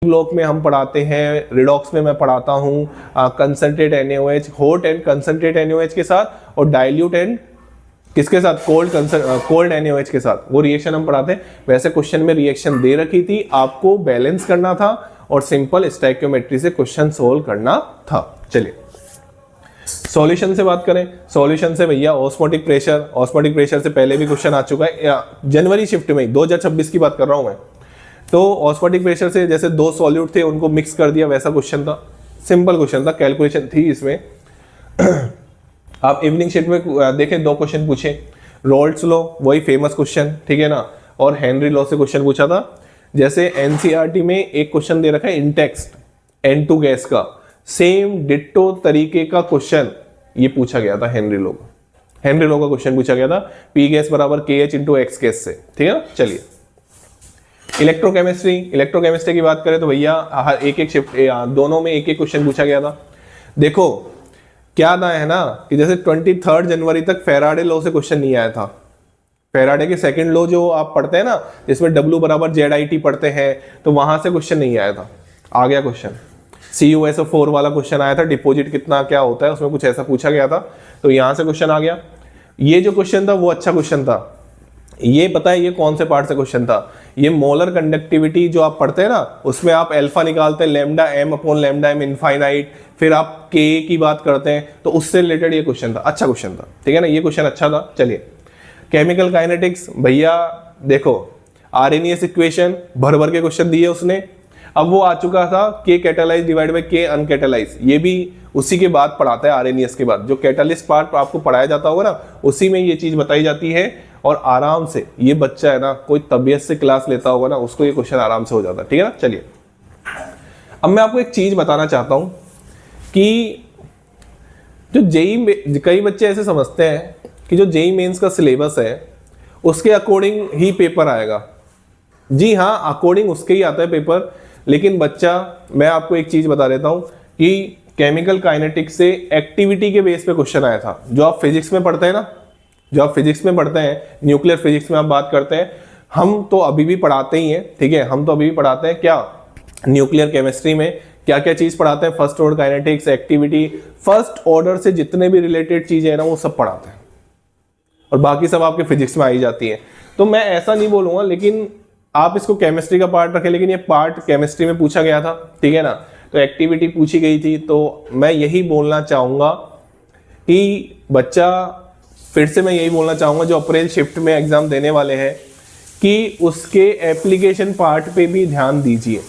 Block में हम पढ़ाते हैं, रिडॉक्स में मैं पढ़ाता हूँ concentrate NaOH, hot and concentrate NaOH के साथ, और डाइल्यूट एंड किसके साथ, कोल्ड NaOH के साथ, वो रिएक्शन हम पढ़ाते हैं। वैसे क्वेश्चन में रिएक्शन दे रखी थी, आपको बैलेंस करना था और सिंपल स्टोइकियोमेट्री से क्वेश्चन सोल्व करना था। चलिए सॉल्यूशन से बात करें। सॉल्यूशन से भैया ऑस्मोटिक प्रेशर से पहले भी क्वेश्चन आ चुका है, जनवरी शिफ्ट में 2026 की बात कर रहा हूं मैं। तो ऑस्मोटिक प्रेशर से जैसे 2 सॉल्यूट थे उनको मिक्स कर दिया, वैसा क्वेश्चन था, सिंपल क्वेश्चन था, कैलकुलेशन थी इसमें। आप इवनिंग शिफ्ट में देखें 2 क्वेश्चन पूछे, रोल्ट्स लॉ वही फेमस क्वेश्चन, ठीक है ना, और हेनरी लॉ से क्वेश्चन पूछा था। जैसे एनसीईआरटी में एक क्वेश्चन दे रखा है इंटेक्स N2 गैस का, सेम डिट्टो तरीके का क्वेश्चन ये पूछा गया था हेनरी लॉ का क्वेश्चन पूछा गया था, पी गैस बराबर KH इंटू एक्स गैस से, ठीक है ना। चलिए इलेक्ट्रोकेमिस्ट्री की बात करें तो भैया एक शिफ्ट दोनों में एक क्वेश्चन पूछा गया था। देखो क्या था है ना कि जैसे 23 जनवरी तक फेराडे लॉ से क्वेश्चन नहीं आया था। फेराडे के सेकंड लॉ जो आप पढ़ते हैं ना, जिसमें W बराबर ZIT पढ़ते हैं, तो वहां से क्वेश्चन नहीं आया था, आ गया क्वेश्चन। CuSO4 वाला क्वेश्चन आया था, डिपॉजिट कितना क्या होता है, उसमें कुछ ऐसा पूछा गया था, तो यहां से क्वेश्चन आ गया। ये जो क्वेश्चन था वो अच्छा क्वेश्चन था। ये पता है ये कौन से पार्ट से क्वेश्चन था, ये मोलर कंडक्टिविटी जो आप पढ़ते हैं ना, उसमें आप अल्फा निकालते हैं लैम्डा m/λm इनफाइनाइट, फिर आप K की बात करते हैं, तो उससे रिलेटेड ये क्वेश्चन था, अच्छा क्वेश्चन था, ठीक है ना, ये क्वेश्चन अच्छा था। चलिए केमिकल काइनेटिक्स, भैया देखो RNAS इक्वेशन भर भर के क्वेश्चन दिए उसने। अब वो आ चुका था K catalyse divide by K अनकैटालाइज, ये भी उसी के बाद पढ़ाता है RNAS के बाद, जो कैटालिस्ट पार्ट आपको पढ़ाया जाता होगा ना, उसी में ये चीज बताई जाती है। और आराम से ये बच्चा है ना, कोई तबीयत से क्लास लेता होगा ना, उसको ये क्वेश्चन आराम से हो जाता है, ठीक है ना। चलिए अब मैं आपको एक चीज बताना चाहता हूं कि जो जेई, कई बच्चे ऐसे समझते हैं कि जो जेई मेंस का सिलेबस है उसके अकॉर्डिंग ही पेपर आएगा। जी हाँ, अकॉर्डिंग उसके ही आता है पेपर, लेकिन बच्चा, मैं आपको एक चीज बता देता हूं कि केमिकल काइनेटिक्स से एक्टिविटी के बेस पे क्वेश्चन आया था। जो आप फिजिक्स में पढ़ते हैं ना, जो आप फिजिक्स में पढ़ते हैं, न्यूक्लियर फिजिक्स में आप बात करते हैं, हम तो अभी भी पढ़ाते ही हैं, ठीक है, हम तो अभी भी पढ़ाते हैं। क्या न्यूक्लियर केमिस्ट्री में क्या क्या चीज पढ़ाते हैं, first order kinetics, activity, first order से जितने भी रिलेटेड चीजें हैं ना, वो सब पढ़ाते हैं, और बाकी सब आपके फिजिक्स में आई जाती है। तो मैं ऐसा नहीं बोलूंगा, लेकिन आप इसको केमिस्ट्री का पार्ट रखें, लेकिन ये पार्ट केमिस्ट्री में पूछा गया था, ठीक है ना, तो एक्टिविटी पूछी गई थी। तो मैं यही बोलना चाहूंगा कि बच्चा, फिर से मैं यही बोलना चाहूंगा जो अप्रैल शिफ्ट में एग्जाम देने वाले हैं, कि उसके एप्लीकेशन पार्ट पे भी ध्यान दीजिए।